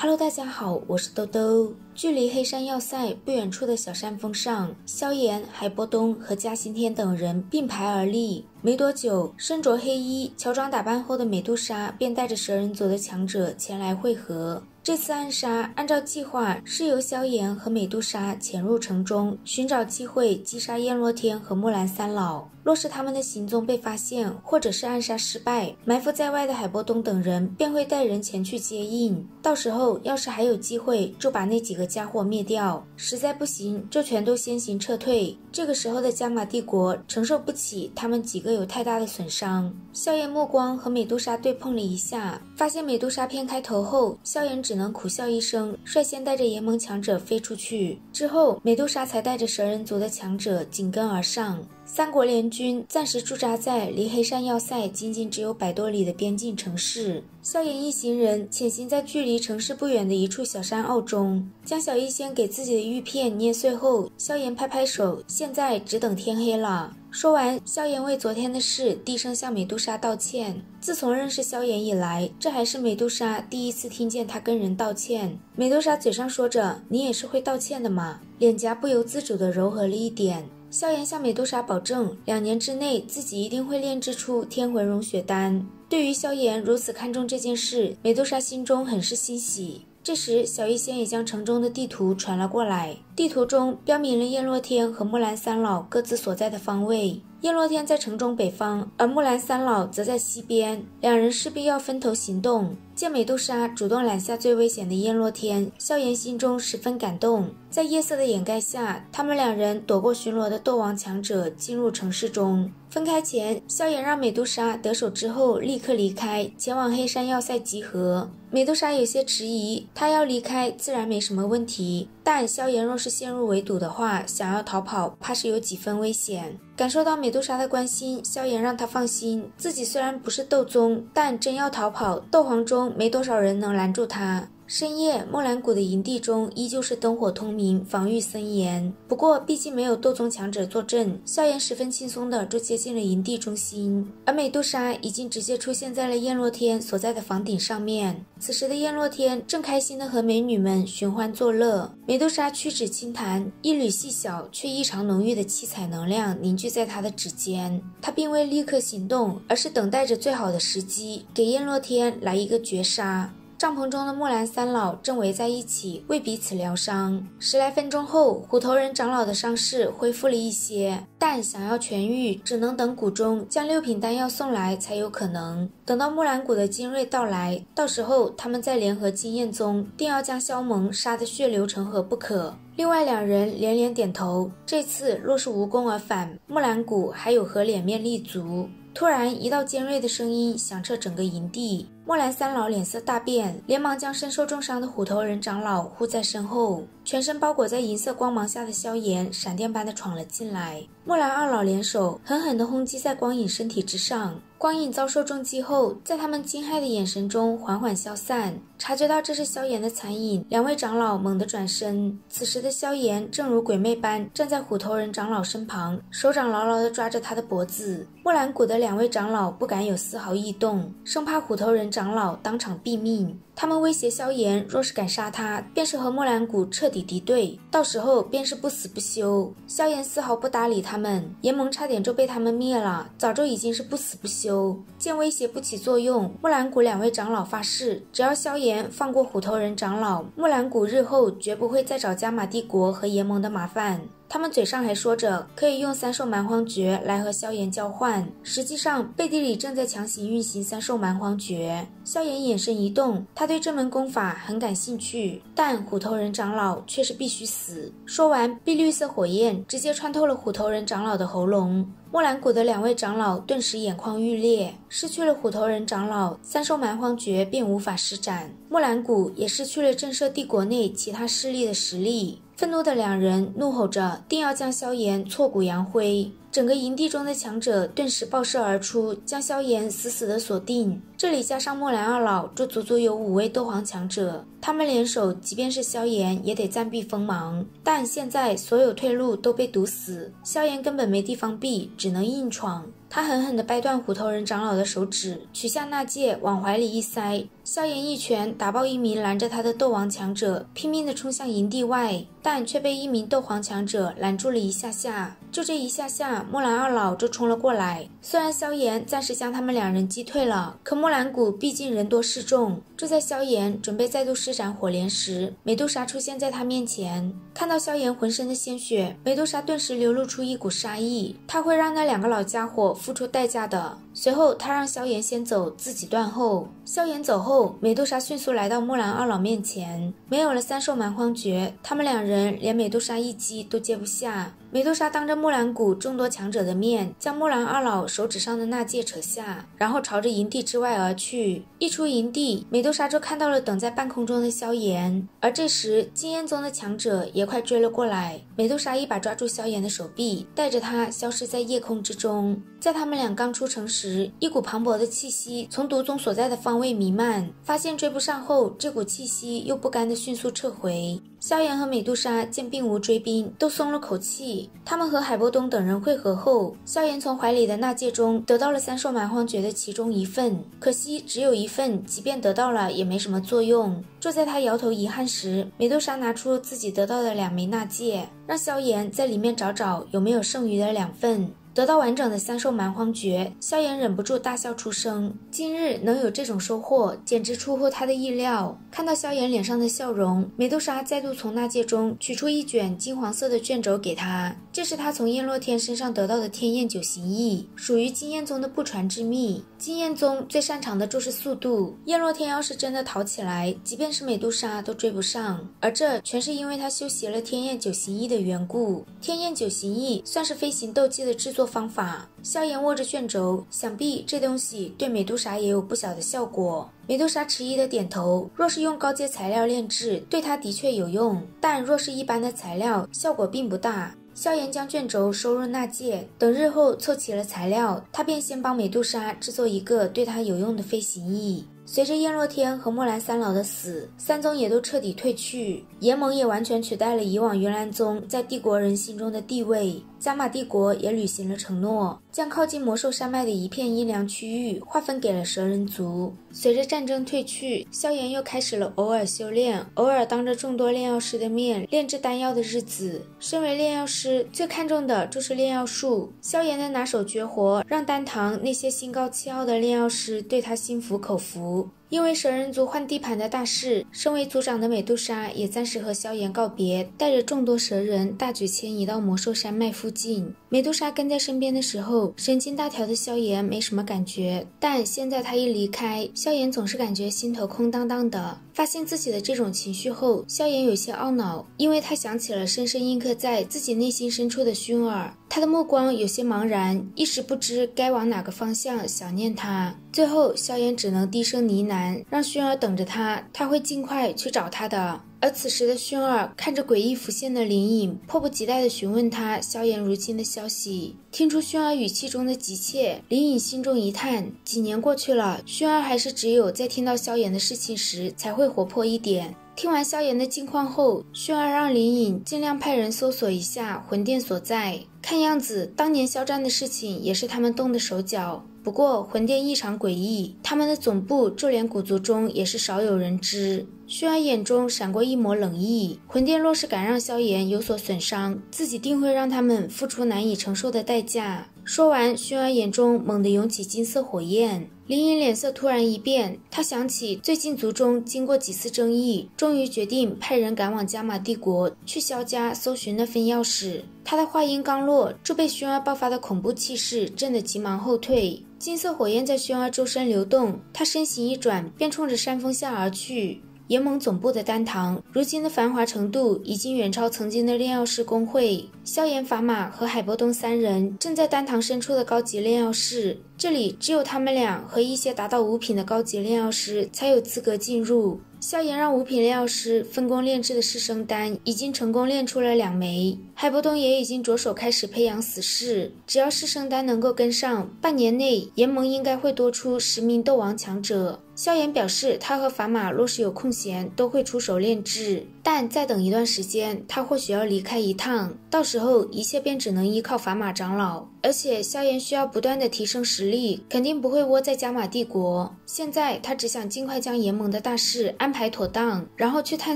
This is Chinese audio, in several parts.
Hello， 大家好，我是兜兜。距离黑山要塞不远处的小山峰上，萧炎、海波东和嘉刑天等人并排而立。没多久，身着黑衣、乔装打扮后的美杜莎便带着蛇人族的强者前来会合。这次暗杀按照计划是由萧炎和美杜莎潜入城中，寻找机会击杀焰落天和木兰三老。若是他们的行踪被发现，或者是暗杀失败，埋伏在外的海波东等人便会带人前去接应。到时候要是还有机会，就把那几个家伙灭掉；实在不行，就全都先行撤退。这个时候的加玛帝国承受不起他们几个有太大的损伤。萧炎目光和美杜莎对碰了一下，发现美杜莎偏开头后，萧炎只能苦笑一声，率先带着联盟强者飞出去。之后，美杜莎才带着蛇人族的强者紧跟而上。三国联军暂时驻扎在离黑山要塞仅仅只有100多里的边境城市。萧炎一行人潜行在距离城市不远的一处小山坳中，将小医仙给自己的玉片捏碎后，萧炎拍拍手，现在只等天黑了。说完，萧炎为昨天的事低声向美杜莎道歉。自从认识萧炎以来，这还是美杜莎第一次听见他跟人道歉。美杜莎嘴上说着“你也是会道歉的嘛”，脸颊不由自主地柔和了一点。萧炎向美杜莎保证，2年之内自己一定会炼制出天魂融血丹。对于萧炎如此看重这件事，美杜莎心中很是欣喜。这时，小医仙也将城中的地图传了过来，地图中标明了焰落天和木兰三老各自所在的方位。焰落天在城中北方，而木兰三老则在西边，两人势必要分头行动。见美杜莎主动揽下最危险的焰落天，萧炎心中十分感动。在夜色的掩盖下，他们2人躲过巡逻的斗王强者，进入城市中。分开前，萧炎让美杜莎得手之后立刻离开，前往黑山要塞集合。美杜莎有些迟疑，她要离开自然没什么问题，但萧炎若是陷入围堵的话，想要逃跑怕是有几分危险。感受到美杜莎的关心，萧炎让她放心，自己虽然不是斗宗，但真要逃跑，斗皇中没多少人能拦住他。深夜，莫兰谷的营地中依旧是灯火通明，防御森严。不过毕竟没有斗宗强者坐镇，萧炎十分轻松地就接近了营地中心，而美杜莎已经直接出现在了焰落天所在的房顶上面。此时的焰落天正开心地和美女们寻欢作乐。美杜莎屈指轻弹，一缕细小却异常浓郁的七彩能量凝聚在她的指尖。她并未立刻行动，而是等待着最好的时机，给焰落天来一个绝杀。帐篷中的木兰三老正围在一起为彼此疗伤。10来分钟后，虎头人长老的伤势恢复了一些，但想要痊愈，只能等谷中将6品丹药送来才有可能。等到木兰谷的精锐到来，到时候他们再联合金焰宗，定要将萧盟杀得血流成河不可。另外2人连连点头，这次若是无功而返，木兰谷还有何脸面立足？突然，一道尖锐的声音响彻整个营地。木兰三老脸色大变，连忙将身受重伤的虎头人长老护在身后。全身包裹在银色光芒下的萧炎闪电般的闯了进来。木兰2老联手，狠狠地轰击在光影身体之上。光影遭受重击后，在他们惊骇的眼神中缓缓消散。察觉到这是萧炎的残影，2位长老猛地转身。此时的萧炎正如鬼魅般站在虎头人长老身旁，手掌牢牢地抓着他的脖子。木兰谷的2位长老不敢有丝毫异动，生怕虎头人长老当场毙命。他们威胁萧炎，若是敢杀他，便是和木兰谷彻底敌对，到时候便是不死不休。萧炎丝毫不搭理他们，联盟差点就被他们灭了，早就已经是不死不休。见威胁不起作用，木兰谷2位长老发誓，只要萧炎放过虎头人长老，木兰谷日后绝不会再找加玛帝国和联盟的麻烦。他们嘴上还说着可以用3兽蛮荒诀来和萧炎交换，实际上背地里正在强行运行3兽蛮荒诀。萧炎眼神一动，他对这门功法很感兴趣，但虎头人长老却是必须死。说完，碧绿色火焰直接穿透了虎头人长老的喉咙。木兰谷的2位长老顿时眼眶欲裂，失去了虎头人长老，3兽蛮荒诀便无法施展。木兰谷也失去了震慑帝国内其他势力的实力。愤怒的2人怒吼着，定要将萧炎挫骨扬灰。整个营地中的强者顿时爆射而出，将萧炎死死地锁定。这里加上木兰2老，就足足有5位斗皇强者，他们联手，即便是萧炎也得暂避锋芒。但现在所有退路都被堵死，萧炎根本没地方避，只能硬闯。他狠狠地掰断虎头人长老的手指，取下纳戒往怀里一塞，萧炎一拳打爆一名拦着他的斗王强者，拼命地冲向营地外，但却被一名斗皇强者拦住了一下下。就这一下下，木兰二老就冲了过来。虽然萧炎暂时将他们两人击退了，可木兰谷毕竟人多势众。就在萧炎准备再度施展火莲时，美杜莎出现在他面前。看到萧炎浑身的鲜血，美杜莎顿时流露出一股杀意，她会让那两个老家伙付出代价的。随后她让萧炎先走，自己断后。萧炎走后，美杜莎迅速来到木兰二老面前。没有了三兽蛮荒诀，他们两人连美杜莎一击都接不下。美杜莎当着木兰谷众多强者的面，将木兰二老手指上的纳戒扯下，然后朝着营地之外而去。一出营地，美杜莎就看到了等在半空中的萧炎，而这时金焰宗的强者也快追了过来。美杜莎一把抓住萧炎的手臂，带着他消失在夜空之中。在他们俩刚出城时，一股磅礴的气息从毒宗所在的方位弥漫，发现追不上后，这股气息又不甘地迅速撤回。萧炎和美杜莎见并无追兵，都松了口气。他们和海波东等人会合后，萧炎从怀里的纳戒中得到了三兽蛮荒诀的其中一份，可惜只有一份，即便得到了也没什么作用。就在他摇头遗憾时，美杜莎拿出自己得到的2枚纳戒，让萧炎在里面找找有没有剩余的2份。得到完整的三兽蛮荒诀，萧炎忍不住大笑出声。今日能有这种收获，简直出乎他的意料。看到萧炎脸上的笑容，美杜莎再度从纳戒中取出一卷金黄色的卷轴给他，这是他从燕洛天身上得到的天焰九行翼，属于金焰宗的不传之秘。金焰宗最擅长的就是速度，燕洛天要是真的逃起来，即便是美杜莎都追不上，而这全是因为他修习了天焰九行翼的缘故。天焰九行翼算是飞行斗技的制作方法。萧炎握着卷轴，想必这东西对美杜莎也有不小的效果。美杜莎迟疑的点头，若是用高阶材料炼制，对她的确有用，但若是一般的材料，效果并不大。萧炎将卷轴收入纳戒，等日后凑齐了材料，他便先帮美杜莎制作一个对她有用的飞行翼。随着燕洛天和莫兰三老的死，三宗也都彻底退去，联盟也完全取代了以往云岚宗在帝国人心中的地位。加玛帝国也履行了承诺，将靠近魔兽山脉的一片阴凉区域划分给了蛇人族。随着战争退去，萧炎又开始了偶尔修炼，偶尔当着众多炼药师的面炼制丹药的日子。身为炼药师，最看重的就是炼药术。萧炎的拿手绝活让丹堂那些心高气傲的炼药师对他心服口服。因为蛇人族换地盘的大事，身为族长的美杜莎也暂时和萧炎告别，带着众多蛇人大举迁移到魔兽山脉附近。美杜莎跟在身边的时候，神经大条的萧炎没什么感觉，但现在他一离开，萧炎总是感觉心头空荡荡的。发现自己的这种情绪后，萧炎有些懊恼，因为他想起了深深印刻在自己内心深处的薰儿，他的目光有些茫然，一时不知该往哪个方向想念他。最后萧炎只能低声呢喃，让薰儿等着他，他会尽快去找他的。而此时的薰儿看着诡异浮现的灵隐，迫不及待地询问他萧炎如今的消息。听出薰儿语气中的急切，灵隐心中一叹，几年过去了，薰儿还是只有在听到萧炎的事情时才会活泼一点。听完萧炎的近况后，薰儿让灵隐尽量派人搜索一下魂殿所在，看样子当年肖战的事情也是他们动的手脚。不过魂殿异常诡异，他们的总部就连古族中也是少有人知。薰儿眼中闪过一抹冷意，魂殿若是敢让萧炎有所损伤，自己定会让他们付出难以承受的代价。说完，薰儿眼中猛地涌起金色火焰。林隐脸色突然一变，他想起最近族中经过几次争议，终于决定派人赶往加玛帝国，去萧家搜寻那份钥匙。他的话音刚落，就被薰儿爆发的恐怖气势震得急忙后退。金色火焰在薰儿周身流动，他身形一转，便冲着山峰下而去。联盟总部的丹堂，如今的繁华程度已经远超曾经的炼药师公会。萧炎、法玛和海波东3人正在丹堂深处的高级炼药室，这里只有他们俩和一些达到5品的高级炼药师才有资格进入。萧炎让5品炼药师分工炼制的噬生丹已经成功炼出了2枚，海波东也已经着手开始培养死士。只要噬生丹能够跟上，半年内联盟应该会多出10名斗王强者。萧炎表示他和法玛若是有空闲都会出手炼制，但再等一段时间，他或许要离开一趟，到时候一切便只能依靠法玛长老。而且萧炎需要不断的提升实力，肯定不会窝在加玛帝国。现在他只想尽快将联盟的大事安排妥当，然后去探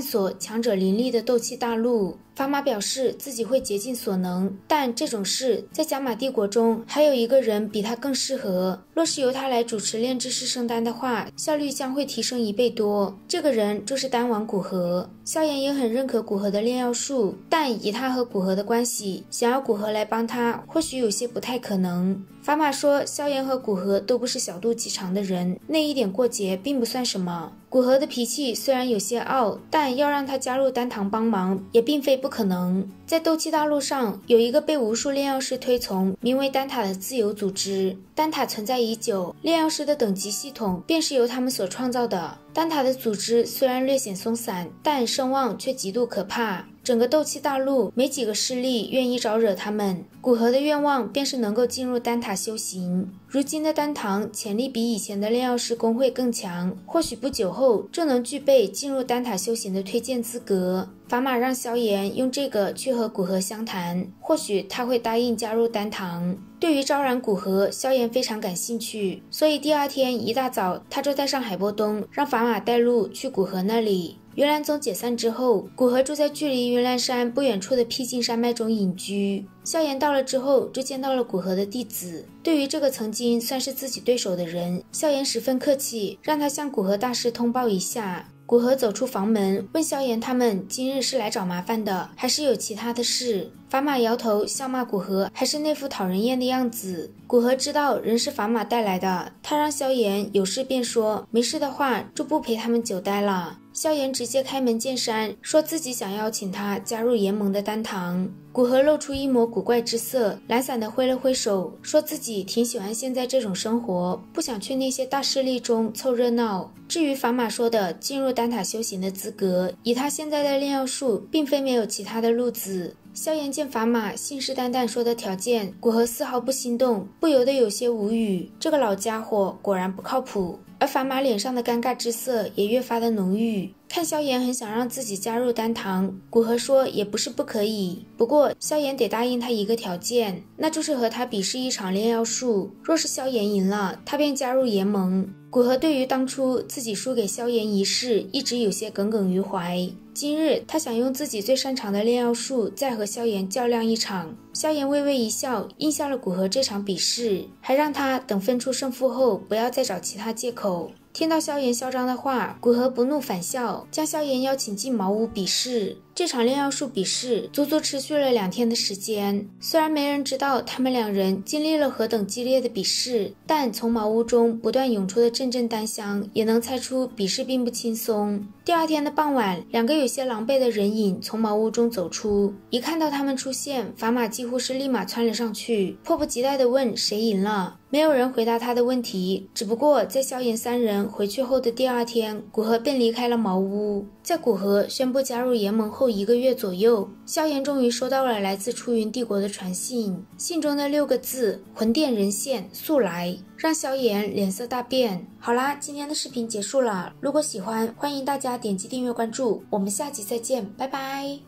索强者林立的斗气大陆。法玛表示自己会竭尽所能，但这种事在加玛帝国中还有一个人比他更适合。若是由他来主持炼制师圣丹的话，效率将会提升1倍多。这个人就是丹王古河。萧炎也很认可古河的炼药术，但以他和古河的关系，想要古河来帮他，或许有些不太可能。法玛说，萧炎和古河都不是小肚鸡肠的人，那一点过节并不算什么。古河的脾气虽然有些傲，但要让他加入丹堂帮忙也并非不可能。在斗气大陆上，有一个被无数炼药师推崇，名为丹塔的自由组织。丹塔存在已久，炼药师的等级系统便是由他们所创造的。丹塔的组织虽然略显松散，但声望却极度可怕。整个斗气大陆没几个势力愿意招惹他们。古河的愿望便是能够进入丹塔修行。如今的丹堂潜力比以前的炼药师工会更强，或许不久后就能具备进入丹塔修行的推荐资格。法玛让萧炎用这个去和古河相谈，或许他会答应加入丹堂。对于招揽古河，萧炎非常感兴趣，所以第二天一大早他就带上海波东，让法玛带路去古河那里。云岚宗解散之后，古河住在距离云岚山不远处的僻静山脉中隐居。萧炎到了之后，就见到了古河的弟子。对于这个曾经算是自己对手的人，萧炎十分客气，让他向古河大师通报一下。古河走出房门，问萧炎他们今日是来找麻烦的，还是有其他的事？法玛摇头，笑骂古河还是那副讨人厌的样子。古河知道人是法玛带来的，他让萧炎有事便说，没事的话就不陪他们久待了。萧炎直接开门见山，说自己想邀请他加入联盟的丹堂。古河露出一抹古怪之色，懒散地挥了挥手，说自己挺喜欢现在这种生活，不想去那些大势力中凑热闹。至于法玛说的进入丹塔修行的资格，以他现在的炼药术，并非没有其他的路子。萧炎见法玛信誓旦旦说的条件，古河丝毫不心动，不由得有些无语。这个老家伙果然不靠谱。而法玛脸上的尴尬之色也越发的浓郁。看萧炎很想让自己加入丹堂，古河说也不是不可以，不过萧炎得答应他一个条件，那就是和他比试一场炼药术，若是萧炎赢了，他便加入联盟。古河对于当初自己输给萧炎一事一直有些耿耿于怀，今日他想用自己最擅长的炼药术再和萧炎较量一场。萧炎微微一笑，应下了古河这场比试，还让他等分出胜负后不要再找其他借口。听到萧炎嚣张的话，古河不怒反笑，将萧炎邀请进茅屋比试。这场炼药术比试足足持续了2天的时间，虽然没人知道他们2人经历了何等激烈的比试，但从茅屋中不断涌出的阵阵丹香也能猜出比试并不轻松。第二天的傍晚，2个有些狼狈的人影从茅屋中走出，一看到他们出现，法玛几乎是立马窜了上去，迫不及待地问谁赢了。没有人回答他的问题，只不过在萧炎3人回去后的第2天，古河便离开了茅屋。在古河宣布加入联盟后1个月左右，萧炎终于收到了来自出云帝国的传信，信中的6个字魂殿人现速来，让萧炎脸色大变。好啦，今天的视频结束了，如果喜欢，欢迎大家点击订阅关注，我们下集再见，拜拜。